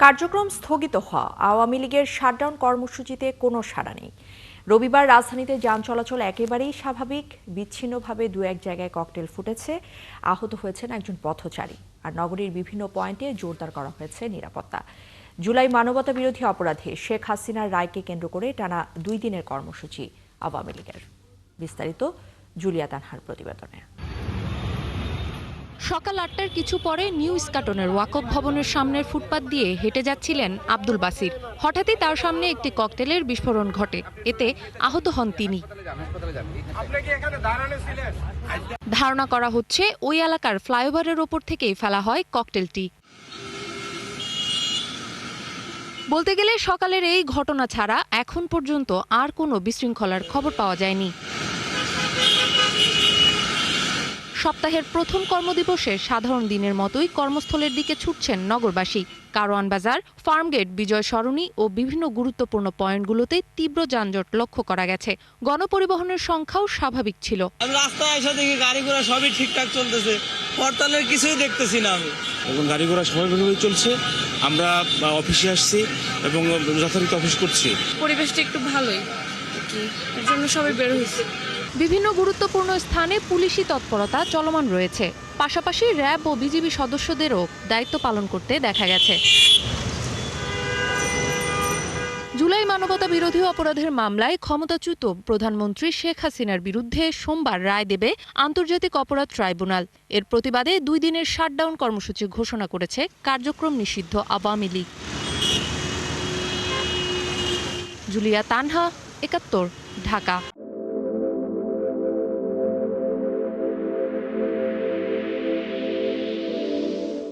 কার্যক্রম স্থগিত হওয়া আওয়ামী লীগের শাটডাউন কর্মসূচিতে কোনো সাড়া নেই। রবিবার রাজধানীতে যান চলাচল একেবারেই স্বাভাবিক। বিচ্ছিন্নভাবে দু এক জায়গায় ককটেল ফুটেছে, আহত হয়েছেন একজন পথচারী। আর নগরীর বিভিন্ন পয়েন্টে জোরদার করা হয়েছে নিরাপত্তা। জুলাই মানবতা বিরোধী অপরাধে শেখ হাসিনার রায়কে কেন্দ্র করে টানা 2 দিনের কর্মসূচি আওয়ামী লীগের। বিস্তারিত জুলিয়া তানহার প্রতিবেদনে। সকাল 8টার কিছু পরে নিউ ইস্কাটনের ওয়াকফ ভবনের সামনের ফুটপাত দিয়ে হেঁটে যাচ্ছিলেন আব্দুল বাসির। হঠাৎই তার সামনে একটি ককটেলের বিস্ফোরণ ঘটে, এতে আহত হন তিনি। ধারণা করা হচ্ছে ওই এলাকার ফ্লাইওভারের ওপর থেকেই ফেলা হয় ককটেলটি। বলতে গেলে সকালের এই ঘটনা ছাড়া এখন পর্যন্ত আর কোনো বিশৃঙ্খলার খবর পাওয়া যায়নি। সপ্তাহের প্রথম কর্মদিবসে সাধারণ দিনের মতোই কর্মস্থলের দিকে ছুটছেন নগরবাসী। কারওয়ান বাজার, ফার্মগেট, বিজয় সরণি ও বিভিন্ন গুরুত্বপূর্ণ পয়েন্টগুলোতে তীব্র যানজট লক্ষ্য করা গেছে। গণপরিবহনের সংখ্যাও স্বাভাবিক ছিল। রাস্তায় এসে দেখি গাড়ি ঘোড়া সবই ঠিকঠাক চলতেছে, হরতালের কিছুই দেখতেছি না আমি। এবং গাড়ি ঘোড়া স্বাভাবিকভাবে চলছে। আমরা অফিসে আসছি এবং যথারীতি অফিস করছি। পরিবেশটা একটু ভালোই, এর জন্য সবাই বের হয়েছে। বিভিন্ন গুরুত্বপূর্ণ স্থানে পুলিশি তৎপরতা চলমান রয়েছে। পাশাপাশি র্যাব ও বিজিবি সদস্যদেরও দায়িত্ব পালন করতে দেখা গেছে। জুলাই মানবতা বিরোধী অপরাধের মামলায় ক্ষমতাচ্যুত প্রধানমন্ত্রী শেখ হাসিনার বিরুদ্ধে সোমবার রায় দেবে আন্তর্জাতিক অপরাধ ট্রাইব্যুনাল। এর প্রতিবাদে 2 দিনের শাটডাউন কর্মসূচি ঘোষণা করেছে কার্যক্রম নিষিদ্ধ আওয়ামী লীগ। জুলিয়া তানহা, 71, ঢাকা।